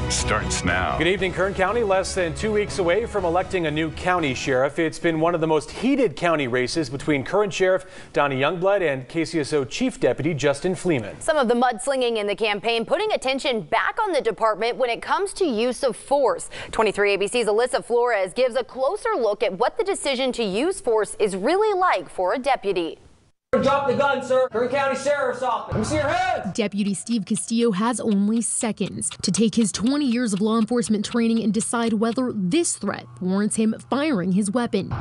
starts now. Good evening, Kern County. Less than 2 weeks away from electing a new county sheriff. It's been one of the most heated county races between current Sheriff Donnie Youngblood and KCSO Chief Deputy Justin Fleeman. Some of the mudslinging in the campaign putting attention back on the department when it comes to use of force. 23 ABC's Alyssa Flores gives a closer look at what the decision to use force is really like for a deputy. Drop the gun, sir. Kern County Sheriff's Office. Let me see your head. Deputy Steve Castillo has only seconds to take his 20 years of law enforcement training and decide whether this threat warrants him firing his weapon.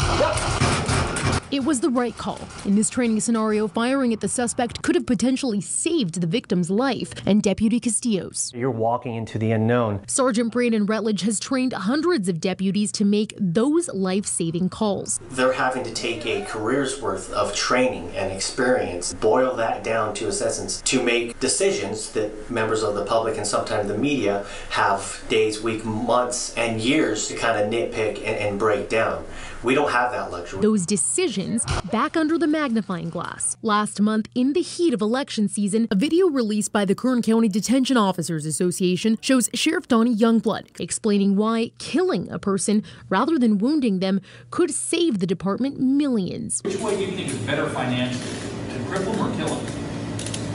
It was the right call. In this training scenario, firing at the suspect could have potentially saved the victim's life and Deputy Castillo's. You're walking into the unknown. Sergeant Brandon Rutledge has trained hundreds of deputies to make those life-saving calls. They're having to take a career's worth of training and experience, boil that down to its essence, to make decisions that members of the public and sometimes the media have days, weeks, months, and years to kind of nitpick and break down. We don't have that luxury. Those decisions back under the magnifying glass. Last month, in the heat of election season, a video released by the Kern County Detention Officers Association shows Sheriff Donnie Youngblood explaining why killing a person rather than wounding them could save the department millions. Which way do you think is better financially, to cripple them or kill them?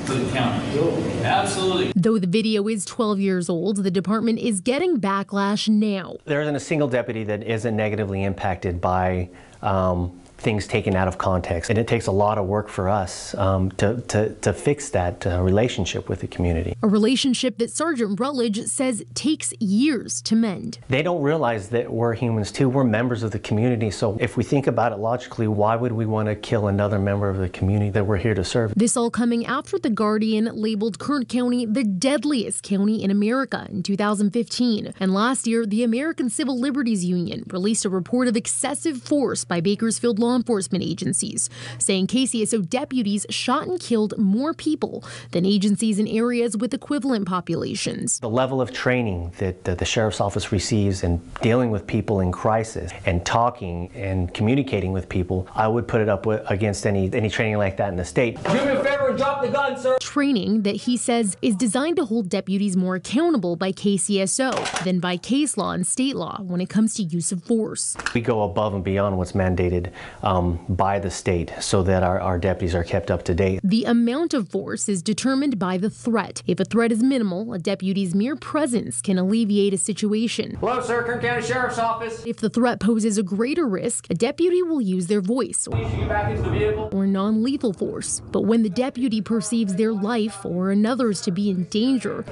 For the county. Absolutely. Though the video is 12 years old, the department is getting backlash now. There isn't a single deputy that isn't negatively impacted by things taken out of context. And it takes a lot of work for us to fix that relationship with the community. A relationship that Sergeant Rutledge says takes years to mend. They don't realize that we're humans too. We're members of the community. So if we think about it logically, why would we want to kill another member of the community that we're here to serve? This all coming after The Guardian labeled Kern County the deadliest county in America in 2015. And last year, the American Civil Liberties Union released a report of excessive force by Bakersfield law enforcement agencies, saying KCSO deputies shot and killed more people than agencies in areas with equivalent populations. The level of training that the Sheriff's Office receives in dealing with people in crisis and talking and communicating with people, I would put it up against any training like that in the state. Do me a favor and drop the gun, sir. Training that he says is designed to hold deputies more accountable by KCSO than by case law and state law when it comes to use of force. We go above and beyond what's mandated by the state so that our deputies are kept up to date. The amount of force is determined by the threat. If a threat is minimal, a deputy's mere presence can alleviate a situation. Hello, sir. Kern County Sheriff's Office. If the threat poses a greater risk, a deputy will use their voice Get back into the vehicle. or non-lethal force. But when the deputy perceives their life or another's to be in danger,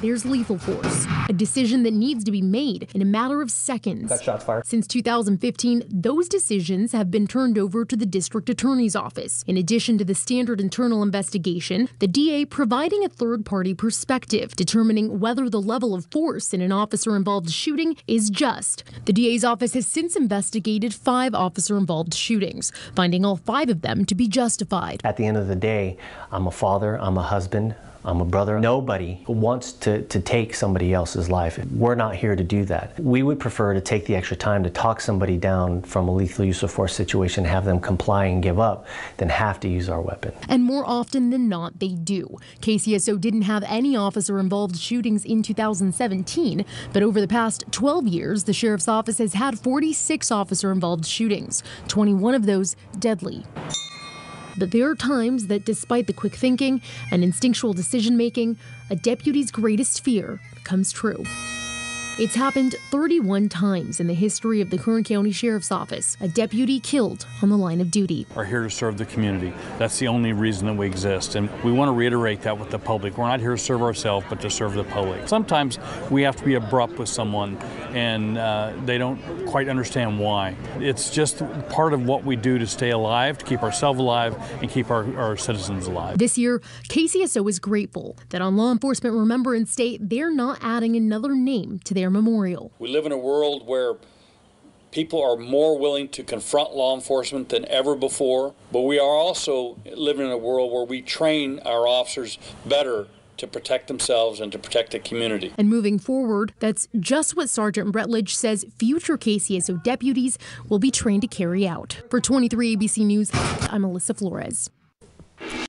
there's lethal force, a decision that needs to be made in a matter of seconds. Got shots fired. Since 2015, those decisions have been turned over to the district attorney's office. In addition to the standard internal investigation, the DA providing a third-party perspective, determining whether the level of force in an officer-involved shooting is just. The DA's office has since investigated 5 officer-involved shootings, finding all 5 of them to be justified. At the end of the day, I'm a father, I'm a husband, I'm a brother. Nobody wants to take somebody else's life. We're not here to do that. We would prefer to take the extra time to talk somebody down from a lethal use of force situation, have them comply and give up, than have to use our weapon. And more often than not, they do. KCSO didn't have any officer-involved shootings in 2017, but over the past 12 years, the Sheriff's Office has had 46 officer-involved shootings, 21 of those deadly. But there are times that despite the quick thinking and instinctual decision-making, a deputy's greatest fear comes true. It's happened 31 times in the history of the Kern County Sheriff's Office, a deputy killed on the line of duty. We're here to serve the community. That's the only reason that we exist, and we want to reiterate that with the public. We're not here to serve ourselves, but to serve the public. Sometimes we have to be abrupt with someone, and they don't quite understand why. It's just part of what we do to stay alive, to keep ourselves alive, and keep our citizens alive. This year, KCSO is grateful that on Law Enforcement Remembrance Day, they're not adding another name to their memorial. We live in a world where people are more willing to confront law enforcement than ever before, but we are also living in a world where we train our officers better to protect themselves and to protect the community. And moving forward, that's just what Sergeant Rutledge says future KCSO deputies will be trained to carry out. For 23 ABC News, I'm Alyssa Flores.